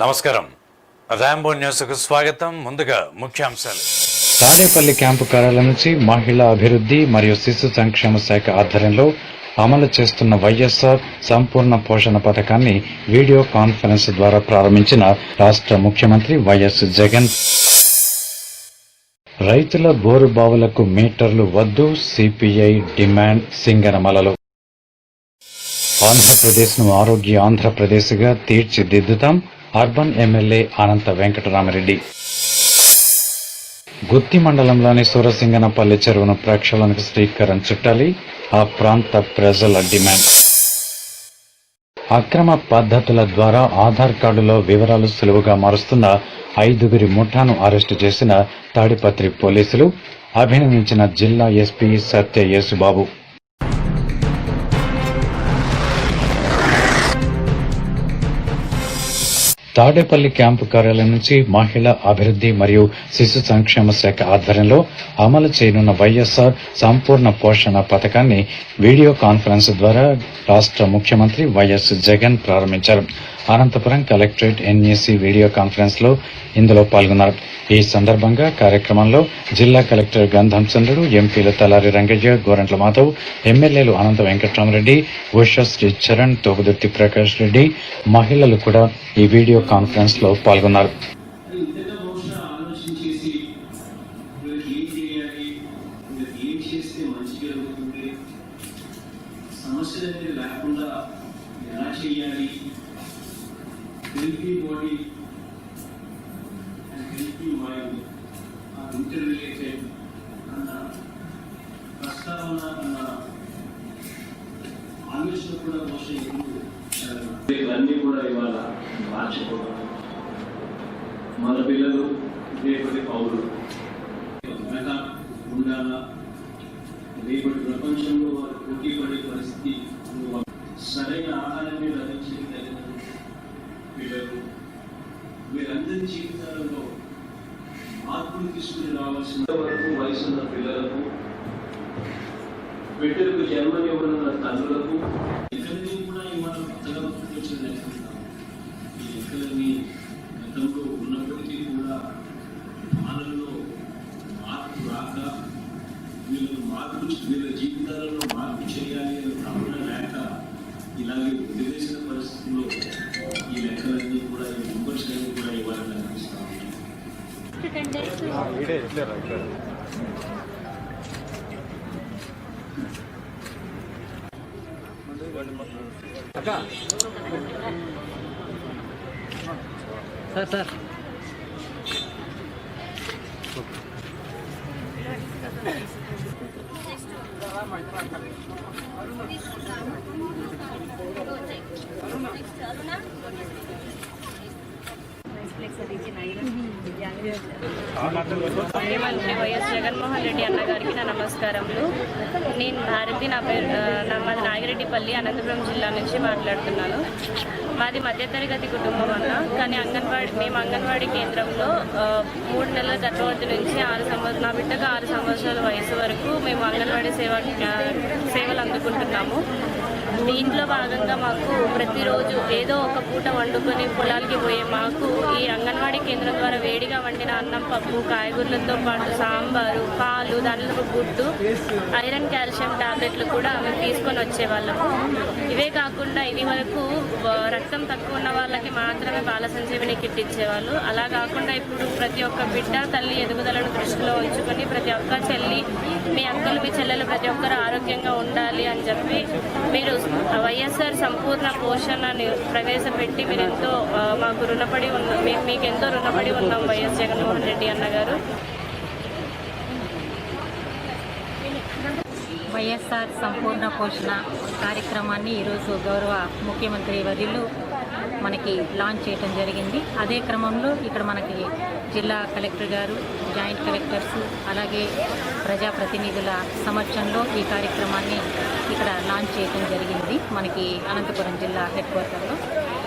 నమస్కారం. రాంబో న్యూస్కు స్వాగతం. ముందుగా ముఖ్యాంశాలు. తాడేపల్లి క్యాంపు కార్యాలయం నుంచి మహిళా అభివృద్ధి మరియు శిశు సంక్షేమ శాఖ ఆధ్వర్యంలో అమలు చేస్తున్న వైఎస్ఆర్ సంపూర్ణ పోషణ పథకాన్ని వీడియో కాన్ఫరెన్స్ ద్వారా ప్రారంభించిన రాష్ట్ర ముఖ్యమంత్రి వైఎస్ జగన్. రైతుల బోరు బావులకు మీటర్లు వద్దు, సిపిఐ డిమాండ్ సింగనమలలో. ఆంధ్రప్రదేశ్ను ఆరోగ్య ఆంధ్రప్రదేశ్గా తీర్చిదిద్దుతాం, అర్బన్ ఎమ్మెల్యే అనంత వెంకటరామరెడ్డి. గుత్తి మండలంలోని సూరసింగనపల్లి చెరువును ప్రక్షాళనకు శ్రీకారం చుట్టాలి, ఆ ప్రాంత ప్రజల డిమాండ్. అక్రమ పద్ధతుల ద్వారా ఆధార్ కార్డులో వివరాలు సులువుగా మారుస్తున్న 5 ముఠాను అరెస్టు చేసిన తాడిపత్రి పోలీసులు. అభినందించిన జిల్లా ఎస్పీ సత్య యేసుబాబు. తాడేపల్లి క్యాంపు కార్యాలయం నుంచి మహిళా అభివృద్ధి మరియు శిశు సంక్షేమ శాఖ ఆధ్వర్యంలో అమలు చేయనున్న వైఎస్ఆర్ సంపూర్ణ పోషణ పథకాన్ని వీడియో కాన్ఫరెన్స్ ద్వారా రాష్ట్ర ముఖ్యమంత్రి వైఎస్ జగన్ ప్రారంభించారు. Anantapuram collectorate NAC video conference లో ఇందులో పాల్గొన్నారు. ఈ సందర్భంగా కార్యక్రమంలో జిల్లా కలెక్టర్ గంధం చంద్రుడు, ఎంపీలు తలారి రంగయ్య, గోరంట్ల మాధవ్, ఎమ్మెల్యేలు అనంత వెంకటరామరెడ్డి, ఉషశ్రీ చరణ్, తోపుదుర్తి ప్రకాష్ రెడ్డి, మహిళలు కూడా ఈ వీడియో కాన్ఫరెన్స్ లో పాల్గొన్నారు. healthy body and healthy mind are interrelated అన్న ప్రస్తావన అన్న ఆలోచన కూడా బహుశా ఇవన్నీ కూడా ఇవాళ మార్చిపోవడం. మన పిల్లలు రేపటి పౌరులు ఉండాలా, రేపటి ప్రపంచంలో వారు పోటీ పడే పరిస్థితి, సరైన ఆహారాన్ని లభించగలిగిన పిల్లలు, వీరందరి జీవితాలలో మార్పులు తీసుకుని రావాల్సిన వరకు వయసున్న పిల్లలకు, బిడ్డలకు జన్మనివ్వనున్న తల్లులకు ఎక్కడికి కూడా ఇవాళ కొత్తగా వచ్చిన లెక్కలు ఈ లెక్కలన్నీ గతంలో ఉన్నప్పటికీ కూడా వాళ్ళలో మార్పు రాక వీళ్ళ జీవితాలలో మార్పు చేయాలి అని భావన లేక ఇలాగే వదిలేసిన పరిస్థితుల్లో ఈ లెక్కలన్నీ కూడా ఈ మెంబర్స్ అన్ని కూడా ఇవ్వాలని అనిపిస్తా సార్ ముఖ్యమంత్రి వైఎస్ జగన్మోహన్ రెడ్డి అన్న గారికి నా నమస్కారములు. నేను భారతి, నా పేరు మాది నాగిరెడ్డిపల్లి, అనంతపురం జిల్లా నుంచి మాట్లాడుతున్నాను. మాది మధ్యతరగతి కుటుంబం అన్న, కానీ మేము అంగన్వాడీ కేంద్రంలో 3 నెలల గర్భవతి నుంచి నా బిడ్డకు 6 సంవత్సరాల వయసు వరకు మేము అంగన్వాడీ సేవలు అందుకుంటున్నాము. దీంట్లో భాగంగా మాకు ప్రతిరోజు ఏదో ఒక పూట వండుకొని పొలాలకి పోయే మాకు ఈ అంగన్వాడీ కేంద్రం ద్వారా వేడిగా వండిన అన్నం, పప్పు, కాయగూరలతో పాటు సాంబారు, పాలు, దానిలో గుడ్డు, ఐరన్, కాల్షియం టాబ్లెట్లు కూడా మేము తీసుకొని వచ్చేవాళ్ళము. ఇవే కాకుండా ఇది వరకు రక్తం తక్కువ ఉన్న వాళ్ళకి మాత్రమే బాల సంజీవని కిట్ ఇచ్చేవాళ్ళు. అలా కాకుండా ఇప్పుడు ప్రతి ఒక్క బిడ్డ తల్లి ఎదుగుదలను దృష్టిలో ఉంచుకొని ప్రతి ఒక్క చెల్లి, మీ అక్కలు, మీ చెల్లెలు ప్రతి ఒక్కరు ఆరోగ్యంగా ఉండాలి అని చెప్పి మీరు వైఎస్ఆర్ సంపూర్ణ పోషణని ప్రవేశపెట్టి మీరెంతో మాకు రుణపడి మీకెంతో రుణపడి ఉన్నాం వైఎస్ జగన్మోహన్ రెడ్డి అన్నగారు. వైఎస్ఆర్ సంపూర్ణ పోషణ కార్యక్రమాన్ని ఈరోజు గౌరవ ముఖ్యమంత్రి వర్యులు మనకి లాంచ్ చేయడం జరిగింది. అదే క్రమంలో ఇక్కడ మనకి జిల్లా కలెక్టర్ గారు, జాయింట్ కలెక్టర్స్, అలాగే ప్రజాప్రతినిధుల సమక్షంలో ఈ కార్యక్రమాన్ని ఇక్కడ లాంచ్ చేయడం జరిగింది మనకి అనంతపురం జిల్లా హెడ్ క్వార్టర్లో.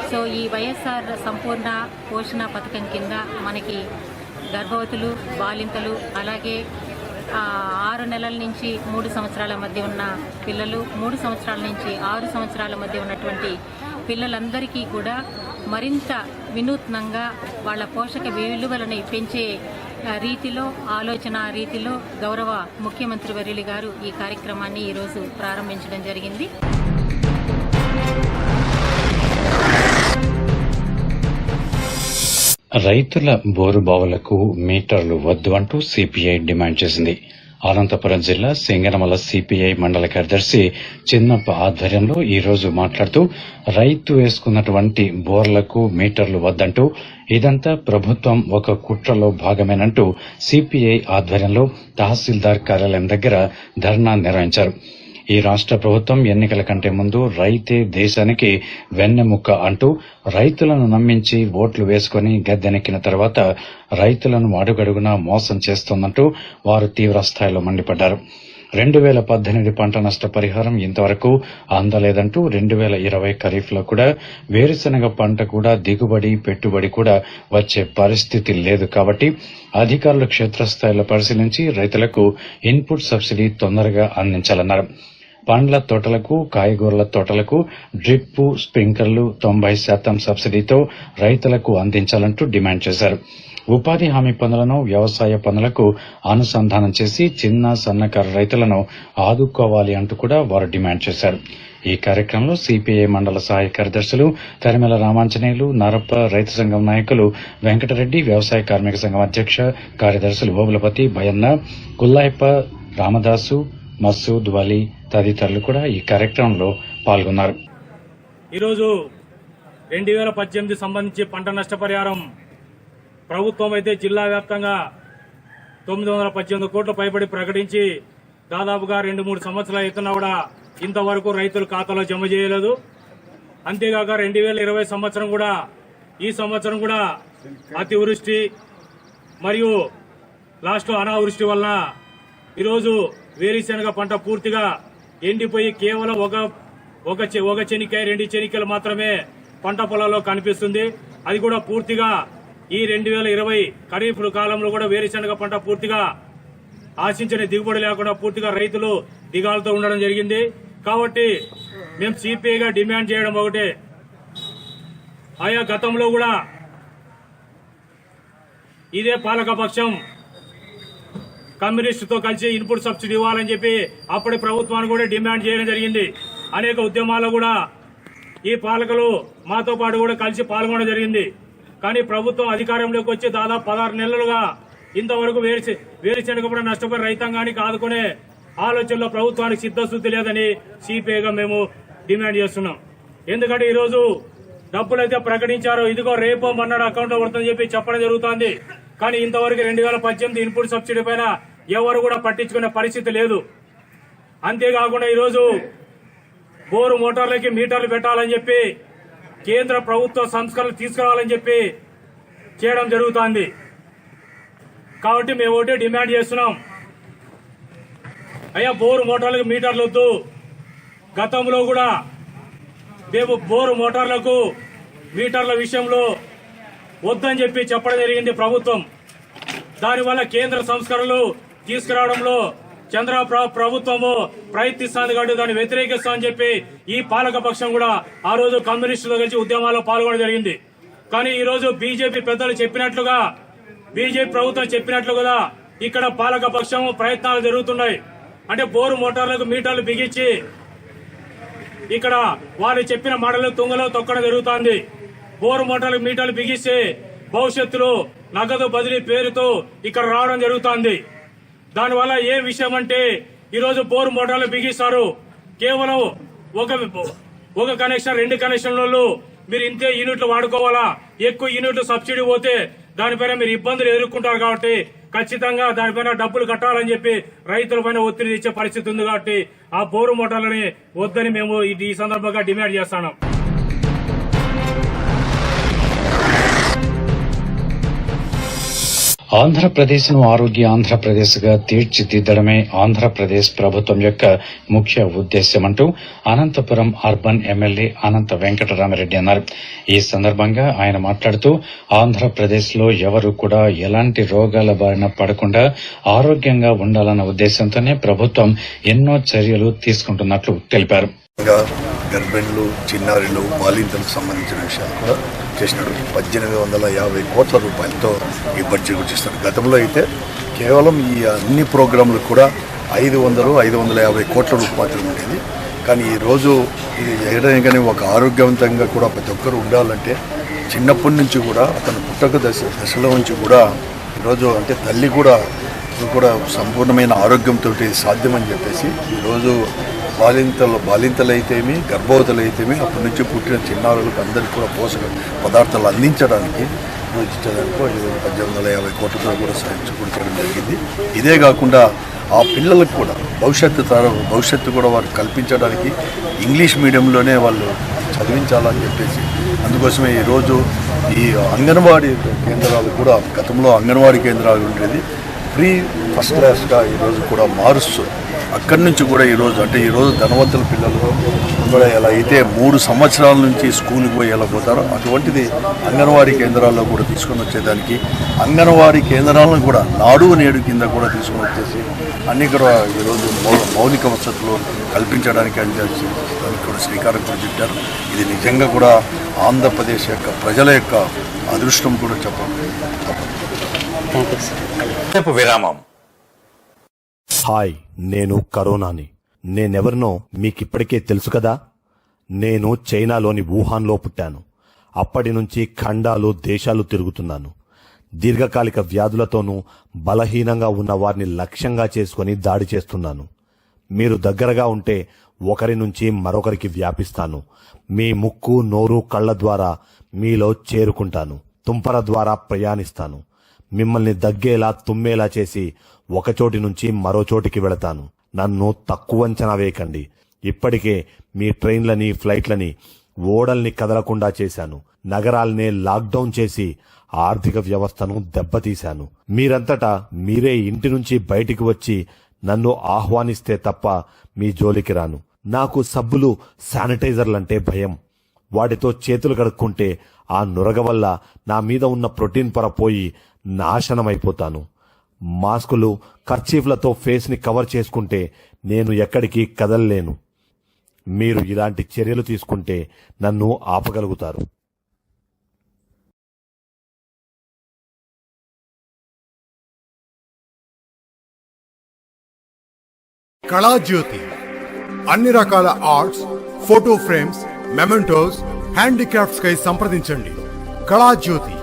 సో ఈ వైఎస్ఆర్ సంపూర్ణ పోషణ పథకం కింద మనకి గర్భవతులు, బాలింతలు, అలాగే 6 నెలల నుంచి 3 సంవత్సరాల మధ్య ఉన్న పిల్లలు, 3 సంవత్సరాల నుంచి 6 సంవత్సరాల మధ్య ఉన్నటువంటి పిల్లలందరికీ కూడా మరింత వినూత్నంగా వాళ్ళ పోషక విలువలను పెంచే రీతిలో ఆలోచన రీతిలో గౌరవ ముఖ్యమంత్రి వర్యులు గారు ఈ కార్యక్రమాన్ని ఈరోజు ప్రారంభించడం జరిగింది. రైతుల బోరుబావులకు మీటర్లు వద్దు అంటూ సిపిఐ డిమాండ్ చేసింది. అనంతపురం జిల్లా సింగనమల సిపిఐ మండల కార్యదర్శి చిన్నప్ప ఆధ్వర్యంలో ఈ రోజు మాట్లాడుతూ రైతు వేసుకున్నటువంటి బోర్లకు మీటర్లు వద్దంటూ ఇదంతా ప్రభుత్వం ఒక కుట్రలో భాగమేనంటూ సిపిఐ ఆధ్వర్యంలో తహసీల్దార్ కార్యాలయం దగ్గర ధర్నా నిర్వహించారు. ఈ రాష్ట్ర ప్రభుత్వం ఎన్నికల కంటే ముందు రైతే దేశానికి వెన్నెముక్క అంటూ రైతులను నమ్మించి ఓట్లు వేసుకుని గద్దెనెక్కిన తర్వాత రైతులను అడుగడుగునా మోసం చేస్తోందంటూ వారు తీవ్ర స్థాయిలో మండిపడ్డారు. 2018 పంట నష్ట పరిహారం ఇంతవరకు అందలేదంటూ 2020 ఖరీఫ్లో కూడా వేరుశనగ పంట కూడా దిగుబడి పెట్టుబడి కూడా వచ్చే పరిస్థితి లేదు. కాబట్టి అధికారులు క్షేత్రస్థాయిలో పరిశీలించి రైతులకు ఇన్పుట్ సబ్సిడీ తొందరగా అందించాలన్నారు. పండ్ల తోటలకు కాయగూరల తోటలకు డ్రిప్ స్ప్రింకర్లు 90% సబ్సిడీతో రైతులకు అందించాలంటూ డిమాండ్ చేశారు. ఉపాధి హామీ పనులను వ్యవసాయ పనులకు అనుసంధానం చేసి చిన్న సన్నకారు రైతులను ఆదుకోవాలి అంటూ కూడా వారు డిమాండ్ చేశారు. ఈ కార్యక్రమంలో సిపిఐ మండల సహాయ కార్యదర్శులు తరిమెల రామాంజనేయులు, నరప్ప, రైతు సంఘం నాయకులు వెంకటరెడ్డి, వ్యవసాయ కార్మిక సంఘం అధ్యక్ష కార్యదర్శులు ఓబులపతి, భయన్న, కుల్లాయప్ప, రామదాసు, మసూద్ వలీ తదితరులు కూడా ఈ కార్యక్రమంలో పాల్గొన్నారు. ఈరోజు 2018 సంబంధించి పంట నష్టపరిహారం ప్రభుత్వం అయితే జిల్లా వ్యాప్తంగా 918 కోట్ల పైబడి ప్రకటించి దాదాపుగా 2-3 సంవత్సరాలు అవుతున్నా కూడా ఇంతవరకు రైతుల ఖాతాలో జమ చేయలేదు. అంతేగాక 2020 సంవత్సరం కూడా ఈ సంవత్సరం కూడా అతివృష్టి మరియు లాస్ట్లో అనావృష్టి వలన ఈరోజు వేరుశనగ పంట పూర్తిగా ఎండిపోయి కేవలం ఒక చెనికాయ 2 చెనికాయలు మాత్రమే పంట పొలాల్లో కనిపిస్తుంది. అది కూడా పూర్తిగా ఈ 2020 ఖరీఫ్ కాలంలో కూడా వేరుశనగ పంట పూర్తిగా ఆశించిన దిగుబడి లేకుండా పూర్తిగా రైతులు దిగాలతో ఉండడం జరిగింది. కాబట్టి మేము సిపిఐగా డిమాండ్ చేయడం ఒకటే, ఆయా గతంలో కూడా ఇదే పాలకపక్షం కమ్యూనిస్టుతో కలిసి ఇన్పుట్ సబ్సిడీ ఇవ్వాలని చెప్పి అప్పటి ప్రభుత్వాన్ని కూడా డిమాండ్ చేయడం జరిగింది. అనేక ఉద్యమాల్లో కూడా ఈ పాలకులు మాతో పాటు కూడా కలిసి పాల్గొనడం జరిగింది. కానీ ప్రభుత్వం అధికారంలోకి వచ్చి దాదాపు 16 నెలలుగా ఇంతవరకు వేరుశనగ పంట నష్టపోయిన రైతాంగానికి ఆదుకునే ఆలోచనలో ప్రభుత్వానికి సిద్ధశుద్ధి లేదని సిపిఐగా మేము డిమాండ్ చేస్తున్నాం. ఎందుకంటే ఈరోజు డబ్బులైతే ప్రకటించారో, ఇదిగో రేపో మన్నాడు అకౌంట్లో పడుతుందని చెప్పి చెప్పడం జరుగుతోంది. కానీ ఇంతవరకు 2018 ఇన్పుట్ సబ్సిడీ పైన ఎవరు కూడా పట్టించుకునే పరిస్థితి లేదు. అంతేకాకుండా ఈరోజు బోరు మోటార్లకి మీటర్లు పెట్టాలని చెప్పి కేంద్ర ప్రభుత్వ సంస్కరణలు తీసుకురావాలని చెప్పి చేయడం జరుగుతోంది. కాబట్టి మేము ఒకటే డిమాండ్ చేస్తున్నాం, అయ్యా బోరు మోటార్లకు మీటర్లు వద్దు. గతంలో కూడా మేము బోరు మోటార్లకు మీటర్ల విషయంలో వద్దని చెప్పి చెప్పడం జరిగింది ప్రభుత్వం. దానివల్ల కేంద్ర సంస్కరణలు తీసుకురావడంలో చంద్రబాబు ప్రభుత్వము ప్రయత్నిస్తాను కాబట్టి దాన్ని వ్యతిరేకిస్తామని చెప్పి ఈ పాలకపక్షం కూడా ఆ రోజు కమ్యూనిస్టులతో కలిసి ఉద్యమాల్లో పాల్గొనడం జరిగింది. కానీ ఈ రోజు బీజేపీ పెద్దలు చెప్పినట్లుగా, బీజేపీ ప్రభుత్వం చెప్పినట్లుగా ఇక్కడ పాలకపక్షం ప్రయత్నాలు జరుగుతున్నాయి. అంటే బోరు మోటార్లకు మీటర్లు బిగించి ఇక్కడ వారు చెప్పిన మాటలు తుంగలో తొక్కడం జరుగుతోంది. బోరు మోటార్లకు మీటర్లు బిగిస్తే భవిష్యత్తులో నగదు బదిలీ పేరుతో ఇక్కడ రావడం జరుగుతోంది. దానివల్ల ఏ విషయం అంటే ఈరోజు బోరు మోటార్లు బిగిస్తారు, కేవలం ఒక కనెక్షన్ 2 కనెక్షన్లలో మీరు ఇంతే యూనిట్లు వాడుకోవాలా, ఎక్కువ యూనిట్లు సబ్సిడీ పోతే దానిపైన మీరు ఇబ్బందులు ఎదుర్కొంటారు. కాబట్టి ఖచ్చితంగా దానిపైన డబ్బులు కట్టాలని చెప్పి రైతులపైన ఒత్తిడి ఇచ్చే పరిస్థితి ఉంది. కాబట్టి ఆ బోరు మోటార్లని వద్దని మేము ఈ సందర్భంగా డిమాండ్ చేస్తున్నాం. ఆంధ్రప్రదేశ్ను ఆరోగ్య ఆంధ్రప్రదేశ్గా తీర్చిదిద్దడమే ఆంధ్రప్రదేశ్ ప్రభుత్వం యొక్క ముఖ్య ఉద్దేశ్యమంటూ అనంతపురం అర్బన్ ఎమ్మెల్యే అనంత వెంకటరామిరెడ్డి అన్నారు. ఈ సందర్భంగా ఆయన మాట్లాడుతూ ఆంధ్రప్రదేశ్లో ఎవరు కూడా ఎలాంటి రోగాల బారిన పడకుండా ఆరోగ్యంగా ఉండాలన్న ఉద్దేశంతోనే ప్రభుత్వం ఎన్నో చర్యలు తీసుకుంటున్నట్లు తెలిపారు. ఇంకా గర్భిణులు, చిన్నారులు, బాలింతలకు సంబంధించిన విషయాలు కూడా చేసినాడు. 1850 కోట్ల రూపాయలతో ఈ బడ్జెట్ గుర్తిస్తాడు. గతంలో అయితే కేవలం ఈ అన్ని ప్రోగ్రాంలకు కూడా 550 కోట్ల రూపాయలు ఉండేది. కానీ ఈరోజు ఇది ఎగడగానే ఒక ఆరోగ్యవంతంగా కూడా ప్రతి ఒక్కరు ఉండాలంటే చిన్నప్పటి నుంచి కూడా అతను పుట్టక దశలో నుంచి కూడా ఈరోజు అంటే తల్లి కూడా సంపూర్ణమైన ఆరోగ్యంతో సాధ్యమని చెప్పేసి ఈరోజు బాలింతలు అయితేమి, గర్భవతులు అయితేమి, అప్పటి నుంచి పుట్టిన చిన్నారులకు అందరికీ కూడా పోషక పదార్థాలు అందించడానికి ఇచ్చేదానికి 1850 కోట్లతో కూడా చేయడం జరిగింది. ఇదే కాకుండా ఆ పిల్లలకు కూడా భవిష్యత్తు కూడా వారు కల్పించడానికి ఇంగ్లీష్ మీడియంలోనే వాళ్ళు చదివించాలని చెప్పేసి అందుకోసమే ఈరోజు ఈ అంగన్వాడీ కేంద్రాలు కూడా గతంలో అంగన్వాడీ కేంద్రాలు ఉండేది ఫ్రీ ఫస్ట్ క్లాస్గా ఈరోజు కూడా మారుస్తూ అక్కడి నుంచి కూడా ఈరోజు ధనవంతుల పిల్లలు కూడా ఎలా అయితే 3 సంవత్సరాల నుంచి స్కూల్కి పోయి ఎలా పోతారో అటువంటిది అంగన్వాడీ కేంద్రాల్లో కూడా తీసుకొని వచ్చేదానికి అంగన్వాడీ కేంద్రాలను కూడా నాడు నేడు కింద కూడా తీసుకొని వచ్చేసి అన్ని కూడా ఈరోజు మౌలిక వసతులు కల్పించడానికి దానికి కూడా శ్రీకారం కూడా చుట్టారు. ఇది నిజంగా కూడా ఆంధ్రప్రదేశ్ యొక్క ప్రజల యొక్క అదృష్టం కూడా చెప్పాలి. విరామం. హాయ్, నేను కరోనాని. నేనెవరినో మీకిప్పటికే తెలుసు కదా. నేను చైనాలోని వుహాన్లో పుట్టాను. అప్పటి నుంచి ఖండాలు, దేశాలు తిరుగుతున్నాను. దీర్ఘకాలిక వ్యాధులతోనూ బలహీనంగా ఉన్న వారిని లక్ష్యంగా చేసుకుని దాడి చేస్తున్నాను. మీరు దగ్గరగా ఉంటే ఒకరి నుంచి మరొకరికి వ్యాపిస్తాను. మీ ముక్కు, నోరు, కళ్ల ద్వారా మీలో చేరుకుంటాను. తుంపర ద్వారా ప్రయాణిస్తాను. మిమ్మల్ని దగ్గేలా, తుమ్మేలా చేసి ఒకచోటి నుంచి మరో చోటికి వెళతాను. నన్ను తక్కువ అంచనా వేయకండి. ఇప్పటికే మీ ట్రైన్లని, ఫ్లైట్లని, ఓడల్ని కదలకుండా చేశాను. నగరాల్నే లాక్డౌన్ చేసి ఆర్థిక వ్యవస్థను దెబ్బతీశాను. మీరంతటా మీరే ఇంటి నుంచి బయటికి వచ్చి నన్ను ఆహ్వానిస్తే తప్ప మీ జోలికి రాను. నాకు సబ్బులు, శానిటైజర్లంటే భయం. వాటితో చేతులు కడుక్కుంటే ఆ నురగ వల్ల నా మీద ఉన్న ప్రోటీన్ పొర పోయి నాశనమైపోతాను. మాస్కులు, కర్చీఫ్లతో ఫేస్ ని కవర్ చేసుకుంటే నేను ఎక్కడికి కదలలేను. మీరు ఇలాంటి చర్యలు తీసుకుంటే నన్ను ఆపగలుగుతారు. కళాజ్యోతి అన్ని రకాల arts, photo frames, mementos, handicrafts కై సంప్రదించండి. Kalajyothi,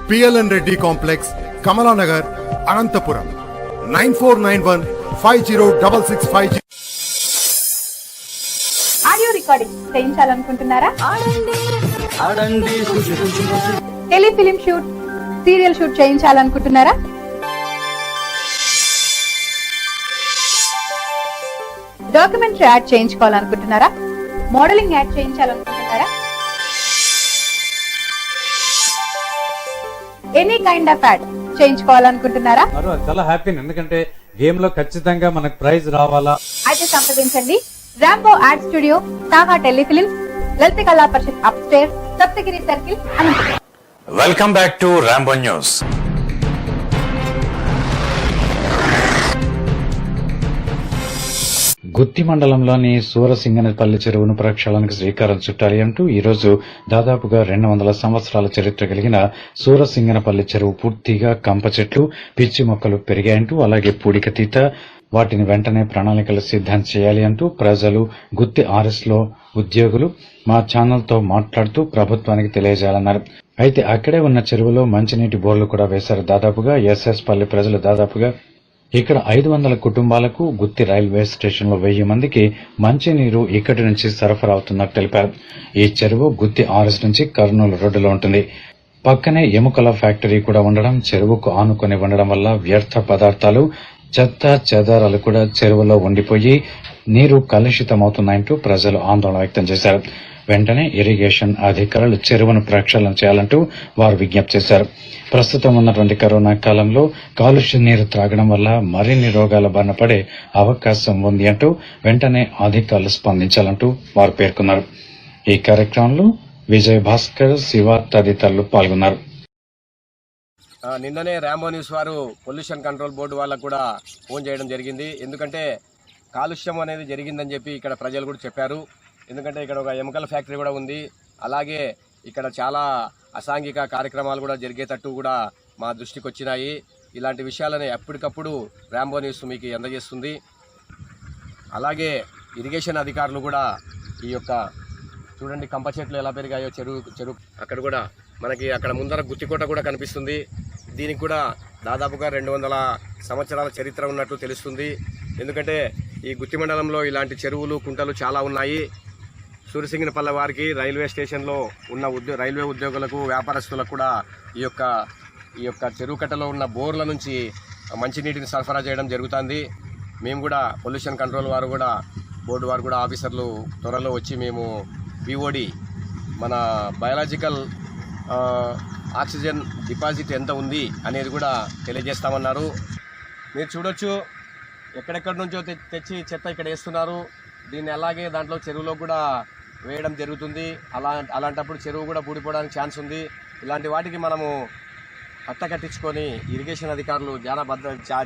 PLN Reddy complex, Kamalanagar, Anantapur. 9491506650. Audio recording చేయించాలనుకుంటున్నారా? టెలిఫిలిం షూట్, సీరియల్ షూట్ చేయించాలనుకుంటున్నారా? డాక్యుమెంటరీ యాడ్ చేయించుకోవాలనుకుంటున్నారా? మోడలింగ్ యాడ్ చేయించాలనుకుంటున్నారా? ఎనీ కైండ్ ఆఫ్ యాడ్ చేయించుకోవాలనుకుంటున్నారా? చాలా హ్యాపీ, ఎందుకంటే గేమ్ లో ఖచ్చితంగా మనకు ప్రైజ్ రావాలా. అయితే సంప్రదించండి. Rambo ad studio, Taha telefilm, Lalitha Kala Parishad up stair, Saptagiri circle, Anantapur. Welcome back to Rambo news. Gooty మండలంలోని సూరసింగనపల్లి చెరువును ప్రక్షాళనకు శ్రీకారం చుట్టాలి అంటూ ఈరోజు దాదాపుగా 200 సంవత్సరాల చరిత్ర కలిగిన సూరసింగనపల్లి చెరువు పూర్తిగా కంప చెట్లు, పిచ్చి మొక్కలు పెరిగాయంటూ, అలాగే పూడికతీత, వాటిని వెంటనే ప్రణాళికలు సిద్దం చేయాలి అంటూ ప్రజలు, గుత్తి ఆర్ఎస్ లో ఉద్యోగులు మా ఛానల్ తో మాట్లాడుతూ ప్రభుత్వానికి తెలియజేయాలన్నారు. అయితే అక్కడే ఉన్న చెరువులో మంచినీటి బోర్లు కూడా వేశారు. దాదాపుగా ఎస్ఎస్ పల్లి ప్రజలు దాదాపుగా ఇక్కడ 500 కుటుంబాలకు, గుత్తి రైల్వే స్టేషన్ లో 1000 మందికి మంచినీరు ఇక్కడి నుంచి సరఫరా అవుతున్నట్టు తెలిపారు. ఈ చెరువు గుత్తి ఆర్ఎస్ నుంచి కర్నూలు రోడ్డులో ఉంటుంది. పక్కనే ఎముకల ఫ్యాక్టరీ కూడా ఉండడం, చెరువుకు ఆనుకొని ఉండడం వల్ల వ్యర్థ పదార్థాలు, చెత్త చెదారాలు కూడా చెరువులో ఉండిపోయి నీరు కలుషితమవుతున్నాయంటూ ప్రజలు ఆందోళన వ్యక్తం చేశారు. వెంటనే ఇరిగేషన్ అధికారులు చెరువును ప్రక్షాళన చేయాలంటూ వారు విజ్ఞప్తి చేశారు. ప్రస్తుతం ఉన్నటువంటి కరోనా కాలంలో కాలుష్య నీరు త్రాగడం వల్ల మరిన్ని రోగాల బారిన పడే అవకాశం ఉంది అంటూ వెంటనే అధికారులు స్పందించాలంటూ వారు పేర్కొన్నారు. ఈ కార్యక్రమంలో విజయ్ భాస్కర్, శివ తదితరులు పాల్గొన్నారు. నిన్ననే రాంబో న్యూస్ వారు పొల్యూషన్ కంట్రోల్ బోర్డు వాళ్ళకు కూడా ఫోన్ చేయడం జరిగింది. ఎందుకంటే కాలుష్యం అనేది జరిగిందని చెప్పి ఇక్కడ ప్రజలు కూడా చెప్పారు. ఎందుకంటే ఇక్కడ ఒక ఎముకల ఫ్యాక్టరీ కూడా ఉంది. అలాగే ఇక్కడ చాలా అసాంఘిక కార్యక్రమాలు కూడా జరిగేటట్టు కూడా మా దృష్టికి వచ్చినాయి. ఇలాంటి విషయాలని ఎప్పటికప్పుడు ర్యాంబో న్యూస్ మీకు అందజేస్తుంది. అలాగే ఇరిగేషన్ అధికారులు కూడా ఈ యొక్క చూడండి కంప చెట్లు ఎలా పెరిగాయో, చెరువు అక్కడ కూడా మనకి అక్కడ ముందర గుత్తికోట కూడా కనిపిస్తుంది. దీనికి కూడా దాదాపుగా 200 సంవత్సరాల చరిత్ర ఉన్నట్టు తెలుస్తుంది. ఎందుకంటే ఈ గుత్తి మండలంలో ఇలాంటి చెరువులు, కుంటలు చాలా ఉన్నాయి. సూర్యసింగినపల్లె వారికి రైల్వే స్టేషన్లో ఉన్న రైల్వే ఉద్యోగులకు, వ్యాపారస్తులకు కూడా ఈ యొక్క చెరువు కట్టలో ఉన్న బోర్ల నుంచి మంచినీటిని సరఫరా చేయడం జరుగుతుంది. మేము కూడా పొల్యూషన్ కంట్రోల్ బోర్డు వారు కూడా ఆఫీసర్లు త్వరలో వచ్చి మేము పిఓడి మన బయాలజికల్ ఆక్సిజన్ డిపాజిట్ ఎంత ఉంది అనేది కూడా తెలియజేస్తామన్నారు. మీరు చూడొచ్చు ఎక్కడెక్కడి నుంచో తెచ్చి చెత్త ఇక్కడ వేస్తున్నారు. దీన్ని అలాగే దాంట్లో చెరువులో కూడా వేయడం జరుగుతుంది. అలాంటప్పుడు చెరువు కూడా పూడిపోవడానికి ఛాన్స్ ఉంది. ఇలాంటి వాటికి మనము పట్ట కట్టించుకొని ఇరిగేషన్ అధికారులు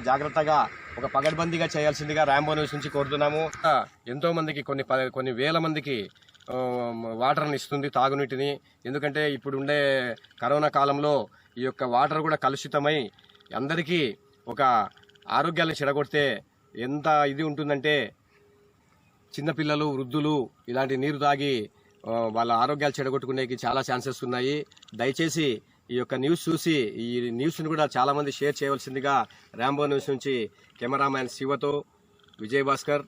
జాగ్రత్తగా ఒక పగడ్బందీగా చేయాల్సిందిగా ర్యాంబో న్యూస్ నుంచి కోరుతున్నాము. ఎంతో మందికి కొన్ని వేల మందికి వాటర్ని ఇస్తుంది, తాగునీటిని. ఎందుకంటే ఇప్పుడు ఉండే కరోనా కాలంలో ఈ యొక్క వాటర్ కూడా కలుషితమై అందరికీ ఒక ఆరోగ్యాలను చెడగొడితే ఎంత ఇది ఉంటుందంటే చిన్నపిల్లలు, వృద్ధులు ఇలాంటి నీరు తాగి వాళ్ళ ఆరోగ్యాలు చెడగొట్టుకునేకి చాలా ఛాన్సెస్ ఉన్నాయి. దయచేసి ఈ యొక్క న్యూస్ చూసి ఈ న్యూస్ని కూడా చాలామంది షేర్ చేయవలసిందిగా ర్యాంబో న్యూస్ నుంచి కెమెరామ్యాన్ శివతో విజయభాస్కర్,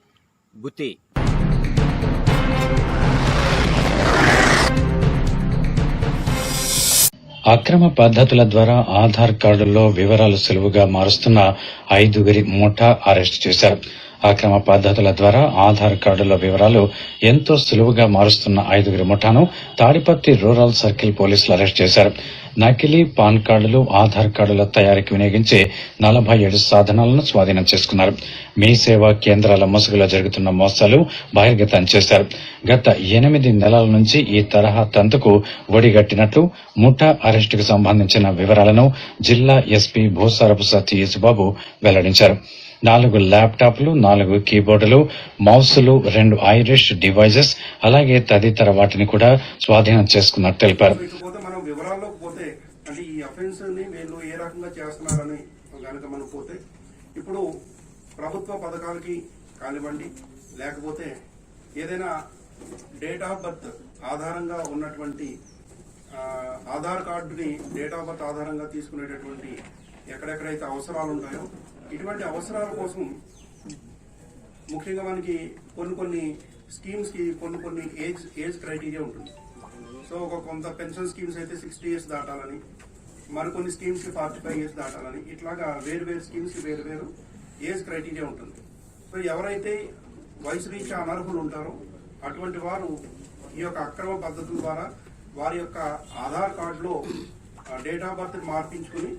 గుత్తి. అక్రమ పద్ధతుల ద్వారా ఆధార్ కార్డుల్లో వివరాలు సులువుగా మారుస్తున్న 5 ముఠా అరెస్టు చేశారు. అక్రమ పద్ధతుల ద్వారా ఆధార్ కార్డుల వివరాలు ఎంతో సులువుగా మారుస్తున్న 5 ముఠాను తాడిపత్రి రూరల్ సర్కిల్ పోలీసులు అరెస్ట్ చేశారు. నకిలీ పాన్ కార్డులు, ఆధార్ కార్డుల తయారీకి వినియోగించే 47 సాధనాలను స్వాధీనం చేసుకున్నారు. మీ సేవా కేంద్రాల ముసుగులో జరుగుతున్న మోసాలు బహిర్గతం చేశారు. గత 8 నెలల నుంచి ఈ తరహా తంతుకు ఒడిగట్టినట్లు ముఠా అరెస్టుకు సంబంధించిన వివరాలను జిల్లా ఎస్పీ భూసారపు సత్యబాబు వెల్లడించారు. 4 ల్యాప్టాప్లు, 4 కీబోర్డులు, మౌసులు, 2 ఐరిష్ డివైజెస్ అలాగే తదితర వాటిని కూడా స్వాధీనం చేసుకున్నట్టు తెలిపారు. మనం వివరాల్లోకి పోతే అంటే ఈ అఫెన్స్ ని వీళ్ళు ఏ రకంగా చేస్తున్నారని కనుక మనం పోతే ఇప్పుడు ప్రభుత్వ పథకాలకి కానివ్వండి, లేకపోతే ఏదైనా డేట్ ఆఫ్ బర్త్ ఆధారంగా ఉన్నటువంటి ఆధార్ కార్డుని డేట్ ఆఫ్ బర్త్ ఆధారంగా తీసుకునేటటువంటి ఎక్కడెక్కడైతే అవసరాలు ఉంటాయో ఇటువంటి అవసరాల కోసం ముఖ్యంగా మనకి కొన్ని స్కీమ్స్ కి కొన్ని ఏజ్ క్రైటీరియా ఉంటుంది. సో కొంత పెన్షన్ స్కీమ్స్ అయితే 60 years దాటాలని, మరికొన్ని స్కీమ్స్ కి 45 years దాటాలని, ఇట్లాగా వేరు స్కీమ్స్ కి వేరు ఏజ్ క్రైటీరియా ఉంటుంది. సో ఎవరైతే వయసు రీత్యా అనర్హులు ఉంటారో అటువంటి వారు ఈ యొక్క అక్రమ పద్ధతుల ద్వారా వారి యొక్క ఆధార్ కార్డులో డేట్ ఆఫ్ బర్త్ మార్పించుకుని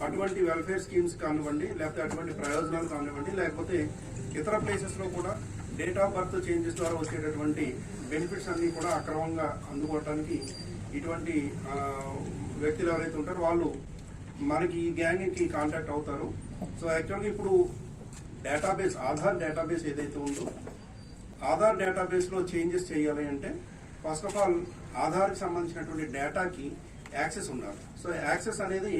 అటువంటి వెల్ఫేర్ స్కీమ్స్ కానివ్వండి, లేకపోతే అటువంటి ప్రయోజనాలు కానివ్వండి, లేకపోతే ఇతర ప్లేసెస్ లో కూడా డేట్ ఆఫ్ బర్త్ చేంజెస్ ద్వారా వచ్చేటటువంటి బెనిఫిట్స్ అన్ని కూడా అక్రమంగా అందుకోవడానికి ఇటువంటి వ్యక్తులు ఎవరైతే ఉంటారో వాళ్ళు మనకి ఈ గ్యాంగ్ కి కాంటాక్ట్ అవుతారు. సో యాక్చువల్గా ఇప్పుడు డేటాబేస్, ఆధార్ డేటాబేస్ ఏదైతే ఉందో ఆధార్ డేటాబేస్ లో చేంజెస్ చేయాలి అంటే ఫస్ట్ ఆఫ్ ఆల్ ఆధార్కి సంబంధించినటువంటి డేటాకి యాక్సెస్ ఉండాలి. సో యాక్సెస్ అనేది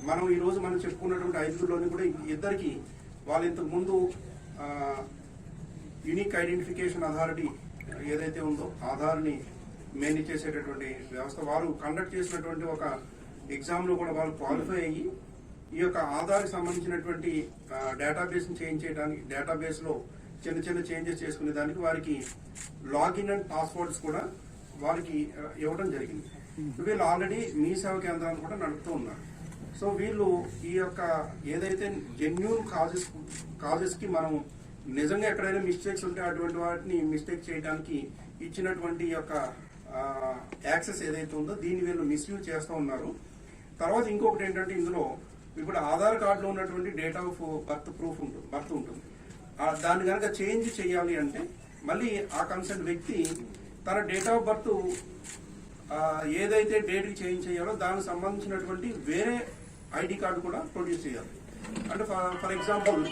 మనం ఈ రోజు మనం చెప్పుకున్నటువంటి 5లోని కూడా ఇద్దరికి వాళ్ళు ఇంతకు ముందు యూనిక్ ఐడెంటిఫికేషన్ అథారిటీ ఏదైతే ఉందో ఆధార్ని మెయింటైన్ చేసేటటువంటి వ్యవస్థ వారు కండక్ట్ చేసినటువంటి ఒక ఎగ్జామ్ లో కూడా వాళ్ళు క్వాలిఫై అయ్యి ఈ యొక్క ఆధార్కి సంబంధించినటువంటి డేటాబేస్ చేంజ్ చేయడానికి, డేటాబేస్ లో చిన్న చేంజెస్ చేసుకునే దానికి వారికి లాగిన్ అండ్ పాస్వర్డ్స్ కూడా వారికి ఇవ్వడం జరిగింది. వీళ్ళు ఆల్రెడీ మీ సేవా కేంద్రాలు కూడా నడుపుతూ ఉన్నారు. సో వీళ్ళు ఈ యొక్క ఏదైతే జెన్యూన్ కాజెస్ కి మనం నిజంగా ఎక్కడైనా మిస్టేక్స్ ఉంటే అటువంటి వాటిని మిస్టేక్ చేయడానికి ఇచ్చినటువంటి యొక్క యాక్సెస్ ఏదైతే ఉందో దీన్ని వీళ్ళు మిస్యూజ్ చేస్తూ ఉన్నారు. తర్వాత ఇంకొకటి ఏంటంటే ఇందులో ఇప్పుడు ఆధార్ కార్డులో ఉన్నటువంటి డేట్ ఆఫ్ బర్త్ ఉంటుంది. దాన్ని కనుక చేంజ్ చేయాలి అంటే మళ్ళీ ఆ కన్సర్న్ వ్యక్తి తన డేట్ ఆఫ్ బర్త్ ఏదైతే డేట్కి చేంజ్ చేయాలో దానికి సంబంధించినటువంటి వేరే ఐడి కార్డు కూడా ప్రొడ్యూస్ చేయాలి. అంటే ఫర్ ఎగ్జాంపుల్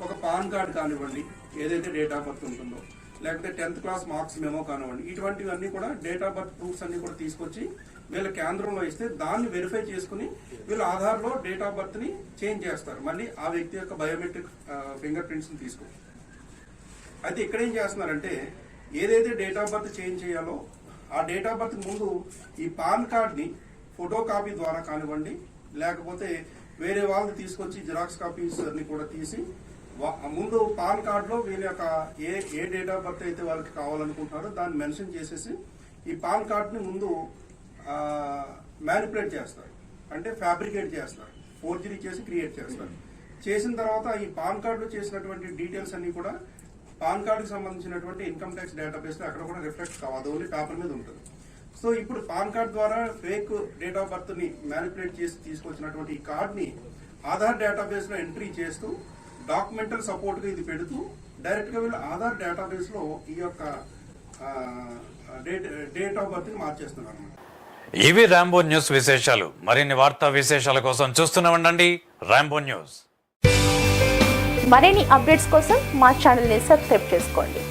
ఒక పాన్ కార్డు కానివ్వండి, ఏదైతే డేట్ ఆఫ్ బర్త్ ఉంటుందో, లేకపోతే 10th క్లాస్ మార్క్స్ మెమో కానివ్వండి, ఇటువంటివన్నీ కూడా డేట్ ఆఫ్ బర్త్ ప్రూఫ్స్ అన్ని కూడా తీసుకొచ్చి వీళ్ళ కేంద్రంలో ఇస్తే దాన్ని వెరిఫై చేసుకుని వీళ్ళు ఆధార్లో డేట్ ఆఫ్ బర్త్ ని చేంజ్ చేస్తారు. మళ్ళీ ఆ వ్యక్తి యొక్క బయోమెట్రిక్ ఫింగర్ ప్రింట్స్ ని తీసుకుని అయితే ఇక్కడ ఏం చేస్తున్నారంటే ఏదైతే డేట్ ఆఫ్ బర్త్ చేంజ్ చేయాలో ఆ డేట్ ఆఫ్ బర్త్ ముందు ఈ పాన్ కార్డ్ ని ఫోటో కాపీ ద్వారా కానివ్వండి, లేకపోతే వేరే వాళ్ళు తీసుకొచ్చి జిరాక్స్ కాపీస్ అన్ని కూడా తీసి ముందు పాన్ కార్డ్ లో వీళ్ళ యొక్క ఏ డేట్ ఆఫ్ బర్త్ అయితే వాళ్ళకి కావాలనుకుంటున్నారో దాన్ని మెన్షన్ చేసేసి ఈ పాన్ కార్డ్ ని ముందు మ్యానిపులేట్ చేస్తారు, అంటే ఫ్యాబ్రికేట్ చేస్తారు, ఫోర్జరీ చేసి క్రియేట్ చేస్తారు. చేసిన తర్వాత ఈ పాన్ కార్డులో చేసినటువంటి డీటెయిల్స్ అన్ని కూడా పాన్ కార్డుకి సంబంధించినటువంటి ఇన్కమ్ ట్యాక్స్ డేటాబేస్ లో అక్కడ కూడా రిఫ్లెక్ట్ కావాలి, ఓన్లీ పేపర్ మీద ఉంటుంది. సో ఇప్పుడు పాన్ కార్డ్ ద్వారా ఫేక్ డేట్ ఆఫ్ బర్త్ ని మ్యానిపులేట్ చేసి తీసుకొచ్చినటువంటి ఈ కార్డ్ ని ఆధార్ డేటాబేస్ లో ఎంట్రీ చేస్తూ డాక్యుమెంటల్ సపోర్ట్ గా ఇది పెడుతూ డైరెక్ట్ గా వీళ్ళు ఆధార్ డేటాబేస్ లో ఈ యొక్క డేట్ ఆఫ్ బర్త్ ని మార్చేస్తున్నారు అన్నమాట. ఇవి రాంబో న్యూస్ విశేషాలు. మరిన్ని వార్తా విశేషాల కోసం చూస్తూనే ఉండండి రాంబో న్యూస్. మరిన్ని అప్డేట్స్ కోసం మా ఛానల్ ని సబ్స్క్రైబ్ చేసుకోండి.